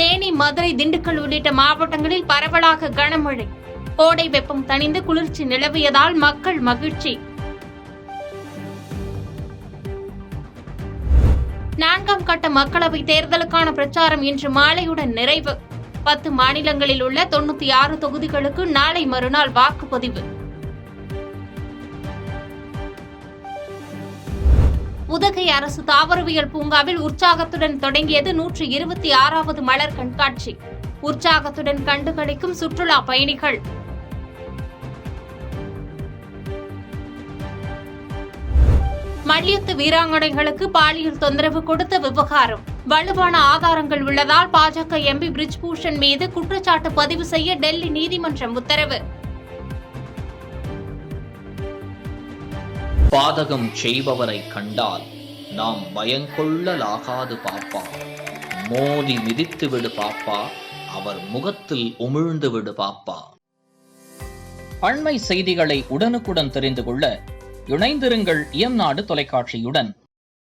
தேனி, மதுரை, திண்டுக்கல் உள்ளிட்ட மாவட்டங்களில் பரவலாக கனமழை. கோடை வெப்பம் தணிந்து குளிர்ச்சி நிலவியதால் மக்கள் மகிழ்ச்சி. 4ஆம் கட்ட மக்களவைத் தேர்தலுக்கான பிரச்சாரம் இன்று மாலையுடன் நிறைவு. 10 மாநிலங்களில் உள்ள 96 தொகுதிகளுக்கு நாளை மறுநாள் வாக்குப்பதிவு. உதகை அரசு தாவரவியல் பூங்காவில் உற்சாகத்துடன் தொடங்கியது 126வது மலர் கண்காட்சி. உற்சாகத்துடன் கண்டுகளிக்கும் சுற்றுலா பயணிகள். மல்யுத்த வீராங்கனைகளுக்கு பாலியல் தொந்தரவு கொடுத்த விவகாரம். வலுவான ஆதாரங்கள் உள்ளதால் பாஜக எம்பி பிரிஜ்பூஷன் மீது குற்றச்சாட்டு பதிவு செய்ய டெல்லி நீதிமன்றம் உத்தரவு. பாதகம் செய்பவரை கண்டால் நாம் பயங்கொள்ளலாகாது பாப்பா. மோதி மிதித்து விடு பாப்பா, அவர் முகத்தில் உமிழ்ந்து விடு பாப்பா. அண்மை செய்திகளை உடனுக்குடன் தெரிந்து கொள்ள இணைந்திருங்கள் இயம்நாடு தொலைக்காட்சியுடன்.